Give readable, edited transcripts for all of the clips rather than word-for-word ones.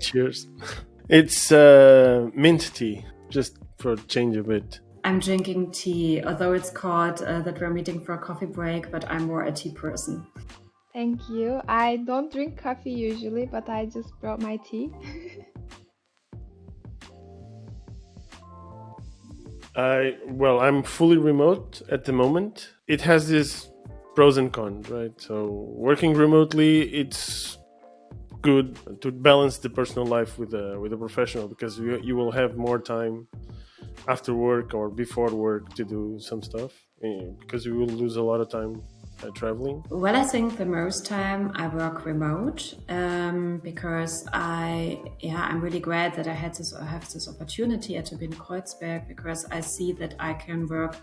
Cheers. It's mint tea, just for a change a bit. I'm drinking tea, although it's called that we're meeting for a coffee break, but I'm more a tea person. Thank you. I don't drink coffee usually, but I just brought my tea. I'm fully remote at the moment. It has this pros and cons, right? So working remotely, it's good to balance the personal life with a professional, because you will have more time after work or before work to do some stuff, because you will lose a lot of time traveling. Well, I think the most time I work remote because I'm really glad that I have this opportunity at Turbine Kreuzberg, because I see that I can work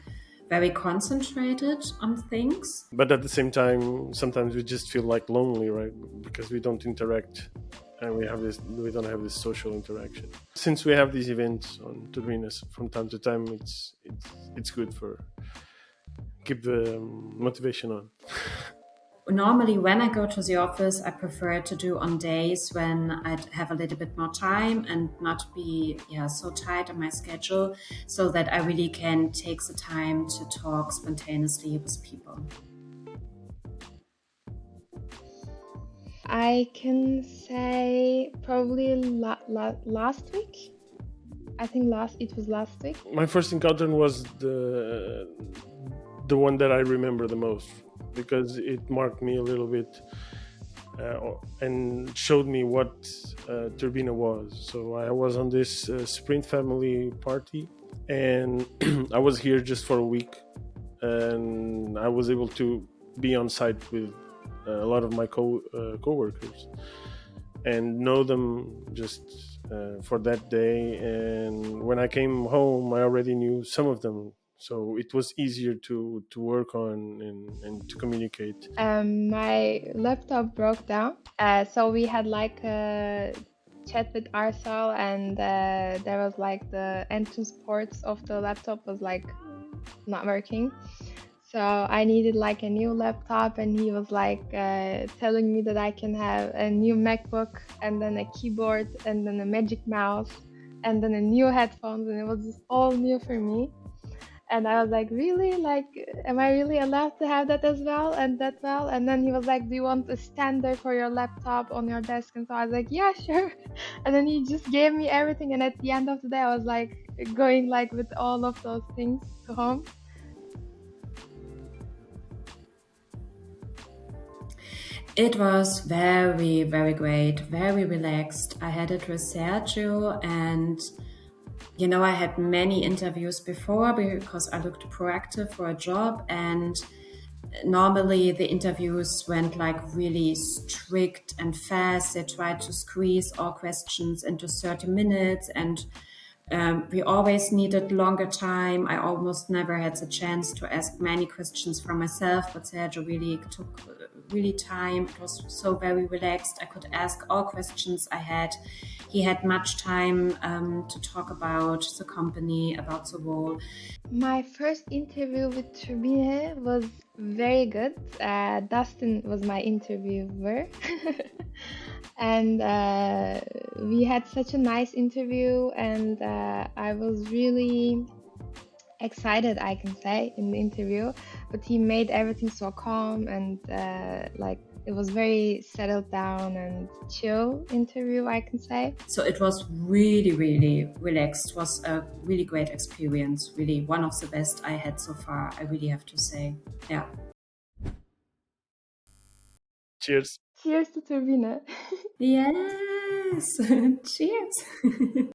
very concentrated on things. But at the same time, sometimes we just feel like lonely, right? Because we don't interact, and we don't have this social interaction. Since we have these events on Turbines from time to time, it's good for keep the motivation on. Normally, when I go to the office, I prefer to do on days when I have a little bit more time and not be so tight on my schedule, so that I really can take the time to talk spontaneously with people. I can say probably last week. I think it was last week. My first encounter was the one that I remember the most, because it marked me a little bit and showed me what Turbine was. So I was on this sprint family party, and I was here just for a week, and I was able to be on site with a lot of my co-workers and know them just for that day. And when I came home, I already knew some of them, so it was easier to work on and to communicate. My laptop broke down, so we had like a chat with Arsal, and there was like the entrance ports of the laptop was like not working. So I needed like a new laptop, and he was like telling me that I can have a new MacBook and then a keyboard and then a Magic Mouse and then a new headphones, and it was just all new for me. And I was like, really? Like, am I really allowed to have that as well and that well? And then he was like, do you want a standard for your laptop on your desk? And so I was like, yeah, sure. And then he just gave me everything. And at the end of the day, I was like going like with all of those things to home. It was very, very great, very relaxed. I had it with Sergio, and I had many interviews before because I looked proactive for a job, and normally the interviews went like really strict and fast. They tried to squeeze all questions into 30 minutes, and we always needed longer time. I almost never had the chance to ask many questions for myself, but Sergio really took time. It was so very relaxed. I could ask all questions I had. He had much time to talk about the company, about the role. My first interview with Turbine was very good. Dustin was my interviewer. And we had such a nice interview, and I was really excited, I can say, in the interview, but he made everything so calm, and like it was very settled down and chill interview, I can say. So it was really, really relaxed. It was a really great experience, really one of the best I had so far, I really have to say. Yeah. Cheers. Cheers to Turbine. Yes. Cheers.